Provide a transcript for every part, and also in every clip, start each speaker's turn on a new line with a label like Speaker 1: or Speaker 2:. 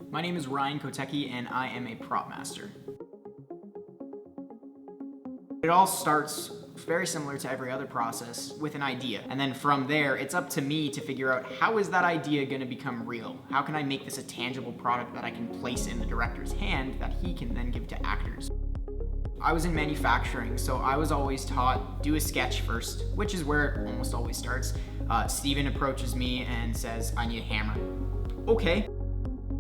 Speaker 1: My name is Ryan Kowtecky and I am a prop master. It all starts very similar to every other process with an idea. And then from there, it's up to me to figure out how is that idea gonna become real? How can I make this a tangible product that I can place in the director's hand that he can then give to actors? I was in manufacturing, so I was always taught, do a sketch first, which is where it almost always starts. Steven approaches me and says, I need a hammer. Okay.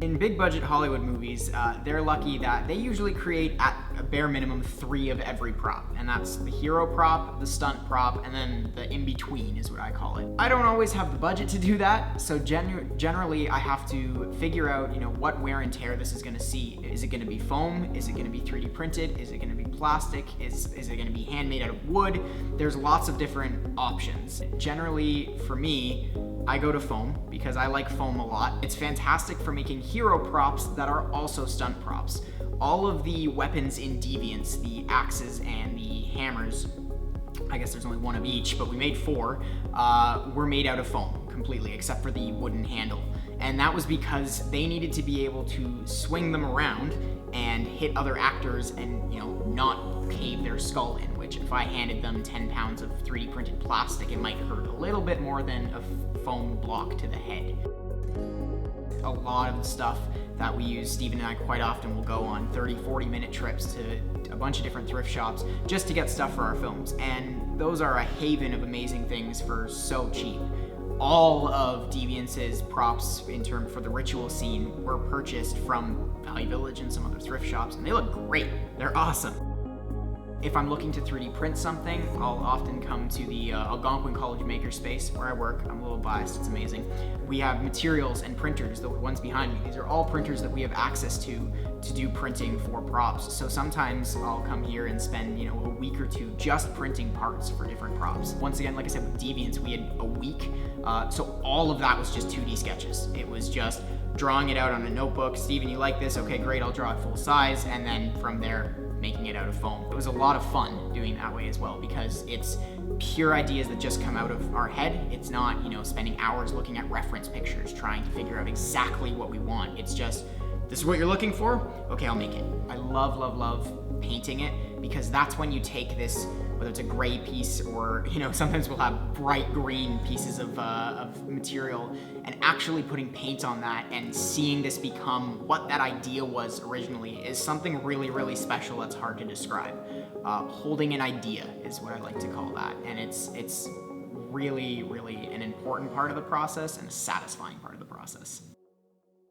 Speaker 1: In big budget Hollywood movies, they're lucky that they usually create at a bare minimum 3 of every prop. And that's the hero prop, the stunt prop, and then the in-between is what I call it. I don't always have the budget to do that, so generally I have to figure out, what wear and tear this is gonna see. Is it gonna be foam? Is it gonna be 3D printed? Is it gonna be plastic? Is it gonna be handmade out of wood? There's lots of different options. Generally, for me, I go to foam because I like foam a lot. It's fantastic for making hero props that are also stunt props. All of the weapons in Deviance, the axes and the hammers, I guess there's only 1 of each, but we made 4, were made out of foam completely, except for the wooden handle. And that was because they needed to be able to swing them around and hit other actors and, not cave their skull in, which if I handed them 10 pounds of 3D printed plastic, it might hurt a little bit more than a foam block to the head. A lot of the stuff that we use, Steven and I quite often will go on 30-40 minute trips to a bunch of different thrift shops just to get stuff for our films, and those are a haven of amazing things for so cheap. All of Deviance's props for the ritual scene were purchased from Value Village and some other thrift shops, and they look great. They're awesome. If I'm looking to 3D print something, I'll often come to the Algonquin College Makerspace where I work. I'm a little biased, it's amazing. We have materials and printers, the ones behind me. These are all printers that we have access to do printing for props. So sometimes I'll come here and spend, a week or 2 just printing parts for different props. Once again, like I said, with Deviance, we had a week. So all of that was just 2D sketches. It was just drawing it out on a notebook. Steven, you like this? Okay, great, I'll draw it full size. And then from there, making it out of foam. It was a lot of fun doing that way as well because it's pure ideas that just come out of our head. It's not, spending hours looking at reference pictures trying to figure out exactly what we want. It's just, this is what you're looking for? Okay, I'll make it. I love, love, love painting it because that's when you take this, whether it's a gray piece or, sometimes we'll have bright green pieces of material and actually putting paint on that and seeing this become what that idea was originally is something really, really special that's hard to describe. Holding an idea is what I like to call that. And it's really, really an important part of the process and a satisfying part of the process.